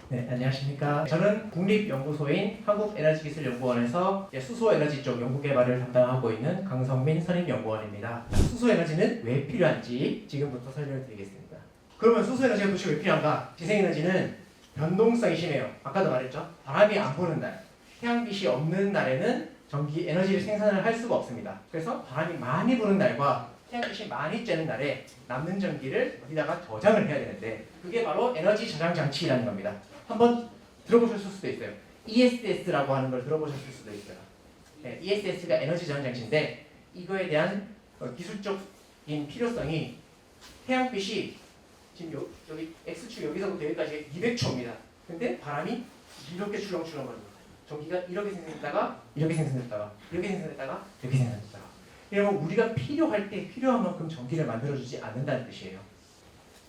네, 안녕하십니까. 저는 국립연구소인 한국에너지기술연구원에서 수소에너지 쪽 연구개발을 담당하고 있는 강성민 선임연구원입니다. 수소에너지는 왜 필요한지 지금부터 설명을 드리겠습니다. 그러면 수소에너지가 도대체 왜 필요한가? 재생에너지는 변동성이 심해요. 아까도 말했죠. 바람이 안 부는 날, 태양빛이 없는 날에는 전기 에너지를 생산을 할 수가 없습니다. 그래서 바람이 많이 부는 날과 태양빛이 많이 쬐는 날에 남는 전기를 어디다가 저장을 해야 되는데 그게 바로 에너지 저장 장치라는 겁니다. 한번 들어보셨을 수도 있어요. ESS라고 하는 걸 들어보셨을 수도 있어요. 네, ESS가 에너지 저장 장치인데 이거에 대한 기술적인 필요성이 태양빛이 지금 여기 X축 여기서부터 여기까지 200초입니다. 근데 바람이 이렇게 출렁출렁 거립니다. 전기가 이렇게 생성됐다가 이렇게 생성됐다가 이렇게 생성됐다가 이렇게 생성됐다가 이러면 우리가 필요할 때 필요한 만큼 전기를 만들어주지 않는다는 뜻이에요.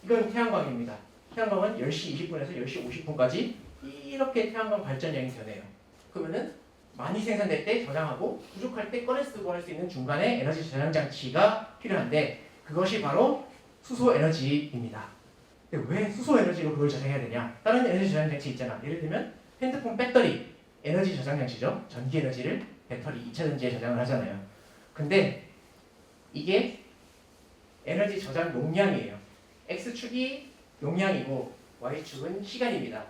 이건 태양광입니다. 태양광은 10시 20분에서 10시 50분까지 이렇게 태양광 발전량이 되네요. 그러면은 많이 생산될 때 저장하고 부족할 때 꺼내 쓰고 할 수 있는 중간에 에너지 저장 장치가 필요한데 그것이 바로 수소 에너지입니다. 근데 왜 수소 에너지로 그걸 저장해야 되냐? 다른 에너지 저장 장치 있잖아. 예를 들면 핸드폰 배터리 에너지 저장 장치죠. 전기 에너지를 배터리 2차 전지에 저장을 하잖아요. 근데 이게 에너지 저장 용량이에요. X축이 용량이고 Y축은 시간입니다.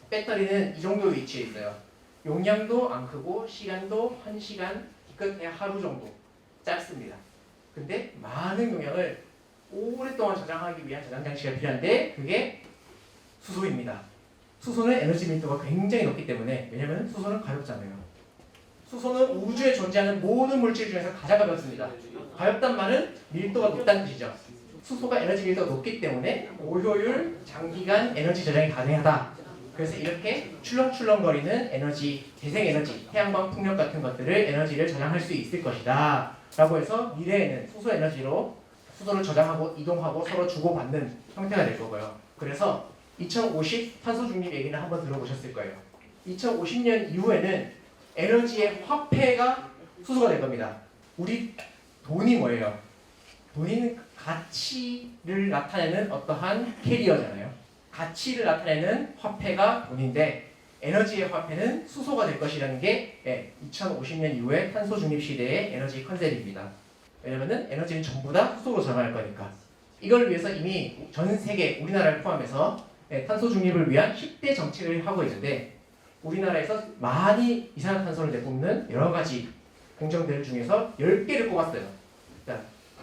배터리는 이 정도 위치에 있어요. 용량도 안 크고 시간도 1시간, 기껏해야 하루 정도 짧습니다. 근데 많은 용량을 오랫동안 저장하기 위한 저장 장치가 필요한데 그게 수소입니다. 수소는 에너지 밀도가 굉장히 높기 때문에 왜냐면 수소는 가볍잖아요. 수소는 우주에 존재하는 모든 물질 중에서 가장 가볍습니다. 가볍단 말은 밀도가 높다는 뜻이죠. 수소가 에너지 밀도가 높기 때문에 고효율, 장기간 에너지 저장이 가능하다. 그래서 이렇게 출렁출렁거리는 에너지, 재생에너지, 태양광 풍력 같은 것들을 에너지를 저장할 수 있을 것이다 라고 해서 미래에는 수소 에너지로 수소를 저장하고 이동하고 서로 주고받는 형태가 될 거고요. 그래서 2050 탄소 중립 얘기는 한번 들어보셨을 거예요. 2050년 이후에는 에너지의 화폐가 수소가 될 겁니다. 우리 돈이 뭐예요? 돈은 가치를 나타내는 어떠한 캐리어잖아요. 가치를 나타내는 화폐가 돈인데 에너지의 화폐는 수소가 될 것이라는 게 2050년 이후에 탄소 중립 시대의 에너지 컨셉입니다. 왜냐면은 에너지는 전부 다 수소로 전환할 거니까. 이걸 위해서 이미 전 세계 우리나라를 포함해서 탄소 중립을 위한 10대 정책을 하고 있는데 우리나라에서 많이 이산화탄소를 내뿜는 여러 가지 공정들 중에서 10개를 뽑았어요.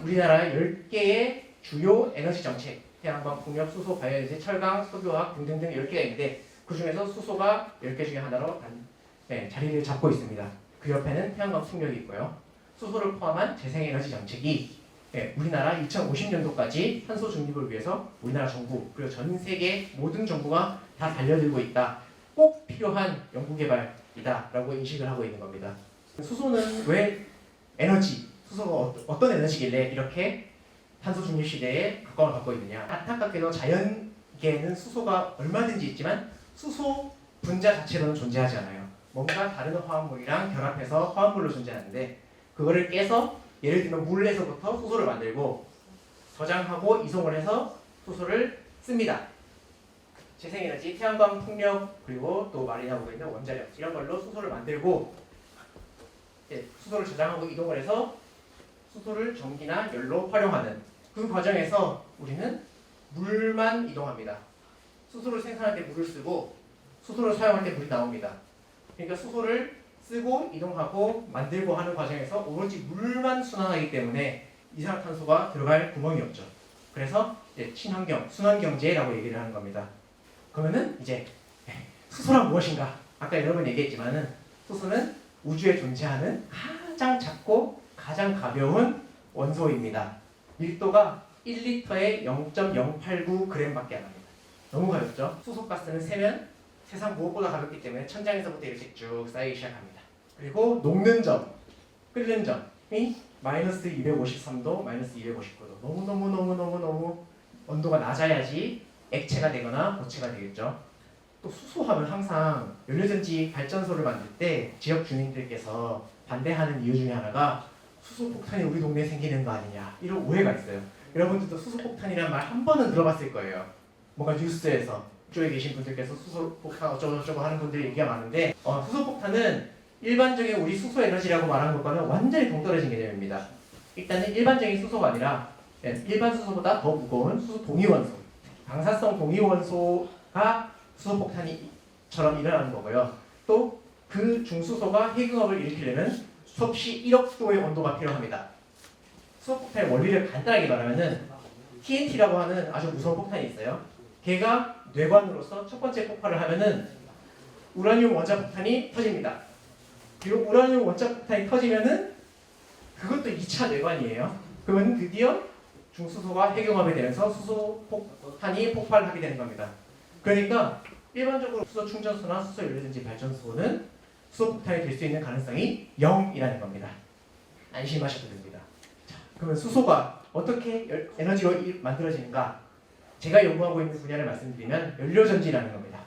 우리나라 10개의 주요 에너지 정책, 태양광, 풍력, 수소, 바이오에너지, 철강, 석유화학 등등등 10개가 있는데 그 중에서 수소가 10개 중에 하나로 자리를 잡고 있습니다. 그 옆에는 태양광, 풍력이 있고요. 수소를 포함한 재생에너지 정책이 우리나라 2050년도까지 탄소 중립을 위해서 우리나라 정부 그리고 전 세계 모든 정부가 다 달려들고 있다. 꼭 필요한 연구개발이다 라고 인식을 하고 있는 겁니다. 수소는 왜 에너지, 수소가 어떤 에너지길래 이렇게 탄소 중립 시대에 각광을 받고 있느냐. 안타깝게도 자연계에는 수소가 얼마든지 있지만 수소 분자 자체로는 존재하지 않아요. 뭔가 다른 화합물이랑 결합해서 화합물로 존재하는데 그거를 깨서 예를 들면 물에서부터 수소를 만들고 저장하고 이송을 해서 수소를 씁니다. 재생에너지, 태양광, 풍력, 그리고 또 말이 나오고 있는 원자력 이런 걸로 수소를 만들고 수소를 저장하고 이동을 해서 수소를 전기나 열로 활용하는 그 과정에서 우리는 물만 이동합니다. 수소를 생산할 때 물을 쓰고 수소를 사용할 때 물이 나옵니다. 그러니까 수소를 쓰고 이동하고 만들고 하는 과정에서 오로지 물만 순환하기 때문에 이산화탄소가 들어갈 구멍이 없죠. 그래서 친환경, 순환경제라고 얘기를 하는 겁니다. 그러면은 이제 수소란 무엇인가? 아까 여러 번 얘기했지만은 수소는 우주에 존재하는 가장 작고 가장 가벼운 원소입니다. 밀도가 1리터에 0.089g밖에 안 합니다. 너무 가볍죠? 수소가스는 세면 세상 무엇보다 가볍기 때문에 천장에서부터 이렇게 쭉 쌓이기 시작합니다. 그리고 녹는 점, 끓는 점이 마이너스 253도, 마이너스 259도. 너무 온도가 낮아야지 액체가 되거나 고체가 되겠죠. 또 수소하면 항상 연료전지 발전소를 만들 때 지역 주민들께서 반대하는 이유 중에 하나가 수소폭탄이 우리 동네에 생기는 거 아니냐 이런 오해가 있어요. 여러분들도 수소폭탄이라는 말 한 번은 들어봤을 거예요. 뭔가 뉴스에서 쪽에 계신 분들께서 수소폭탄 어쩌고저쩌고 하는 분들이 얘기가 많은데 수소폭탄은 일반적인 우리 수소 에너지라고 말하는 것과는 완전히 동떨어진 개념입니다. 일단은 일반적인 수소가 아니라 일반 수소보다 더 무거운 수소 동위원소, 방사성 동위원소가 수소폭탄이처럼 일어나는 거고요. 또 그 중수소가 핵융합을 일으키려면 섭씨 1억 도의 온도가 필요합니다. 수소폭탄의 원리를 간단하게 말하면은 TNT라고 하는 아주 무서운 폭탄이 있어요. 걔가 뇌관으로서 첫 번째 폭발을 하면은 우라늄 원자 폭탄이 터집니다. 그리고 우라늄 원자 폭탄이 터지면은 그것도 2차 뇌관이에요. 그러면 드디어 중수소가 핵융합이 되면서 수소폭탄이 폭발하게 되는 겁니다. 그러니까 일반적으로 수소 충전소나 수소 연료전지 발전소는 수소폭탄이 될 수 있는 가능성이 0이라는 겁니다. 안심하셔도 됩니다. 자, 그러면 수소가 어떻게 에너지로 만들어지는가? 제가 연구하고 있는 분야를 말씀드리면 연료전지라는 겁니다.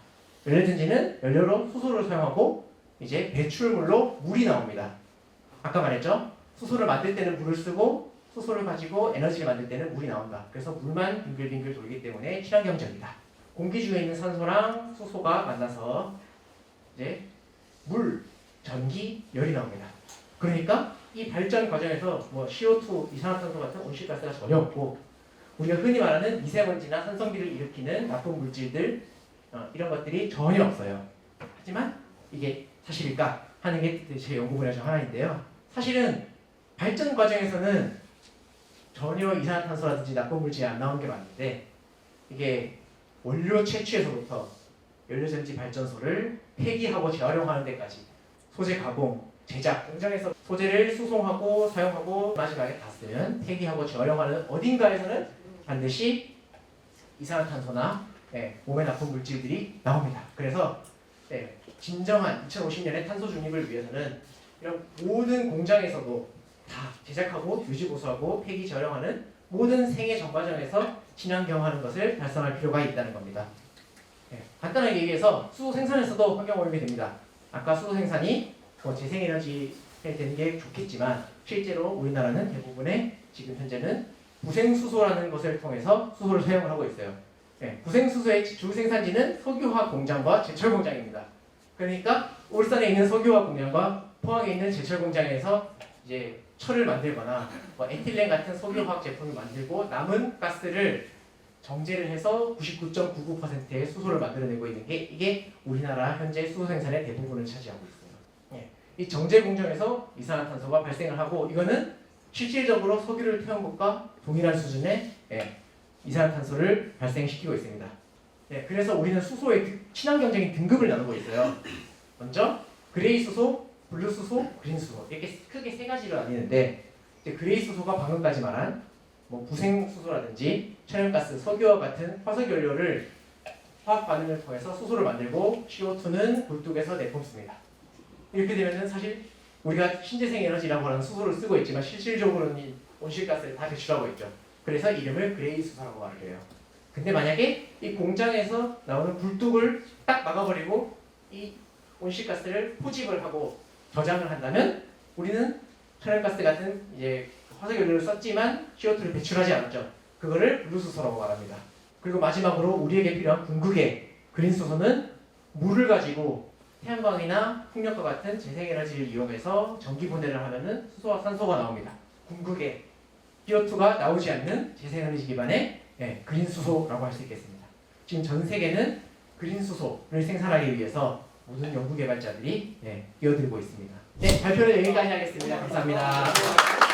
연료전지는 연료로 수소를 사용하고 이제 배출물로 물이 나옵니다. 아까 말했죠? 수소를 만들 때는 물을 쓰고 수소를 가지고 에너지를 만들 때는 물이 나온다. 그래서 물만 빙글빙글 돌기 때문에 친환경적이다. 공기 중에 있는 산소랑 수소가 만나서 이제 물, 전기, 열이 나옵니다. 그러니까 이 발전 과정에서 뭐 CO2, 이산화탄소 같은 온실가스가 전혀 없고 우리가 흔히 말하는 미세먼지나 산성비를 일으키는 나쁜 물질들 이런 것들이 전혀 없어요. 하지만 이게 사실일까 하는 게 제 연구 분야 중 하나인데요. 사실은 발전 과정에서는 전혀 이산화탄소라든지 나쁜 물질이 안 나오는 게 맞는데 이게 원료 채취에서부터 연료전지 발전소를 폐기하고 재활용하는 데까지 소재 가공, 제작, 공장에서 소재를 수송하고 사용하고 마지막에 다 쓰면 폐기하고 재활용하는 어딘가에서는 반드시 이산화탄소나 몸에 나쁜 물질들이 나옵니다. 그래서 진정한 2050년의 탄소 중립을 위해서는 이런 모든 공장에서도 다 제작하고 유지보수하고 폐기 재활용하는 모든 생애 전 과정에서 친환경화하는 것을 달성할 필요가 있다는 겁니다. 간단하게 얘기해서 수소 생산에서도 환경오염이 됩니다. 아까 수소 생산이 재생에너지 되는 게 좋겠지만 실제로 우리나라는 대부분의 지금 현재는 부생수소라는 것을 통해서 수소를 사용을 하고 있어요. 부생수소의 주 생산지는 석유화학 공장과 제철 공장입니다. 그러니까 울산에 있는 석유화학 공장과 포항에 있는 제철 공장에서 이제 철을 만들거나 에틸렌 같은 석유화학 제품을 만들고 남은 가스를 정제를 해서 99.99%의 수소를 만들어내고 있는 게 이게 우리나라 현재 수소 생산의 대부분을 차지하고 있어요. 이 정제 공정에서 이산화탄소가 발생을 하고 이거는 실질적으로 석유를 태운 것과 동일한 수준의 이산화탄소를 발생시키고 있습니다. 그래서 우리는 수소의 친환경적인 등급을 나누고 있어요. 먼저 그레이 수소, 블루 수소, 그린 수소 이렇게 크게 세 가지로 나뉘는데 그레이 수소가 방금까지 말한 부생 수소라든지 천연가스, 석유와 같은 화석 연료를 화학 반응을 통해서 수소를 만들고 CO2는 굴뚝에서 내뿜습니다. 이렇게 되면은 사실 우리가 신재생 에너지라고 하는 수소를 쓰고 있지만 실질적으로는 온실가스를 다 배출하고 있죠. 그래서 이름을 그레이 수소라고 말을 해요. 근데 만약에 이 공장에서 나오는 굴뚝을 딱 막아버리고 이 온실가스를 포집을 하고 저장을 한다면 우리는 천연가스 같은 이제 화석 연료를 썼지만 CO2를 배출하지 않았죠. 그거를 블루수소라고 말합니다. 그리고 마지막으로 우리에게 필요한 궁극의 그린수소는 물을 가지고 태양광이나 풍력과 같은 재생에너지를 이용해서 전기 분해를 하면은 수소와 산소가 나옵니다. 궁극의 CO2가 나오지 않는 재생에너지 기반의 그린수소라고 할 수 있겠습니다. 지금 전 세계는 그린수소를 생산하기 위해서 모든 연구 개발자들이 뛰어들고 있습니다. 발표는 여기까지 하겠습니다. 감사합니다.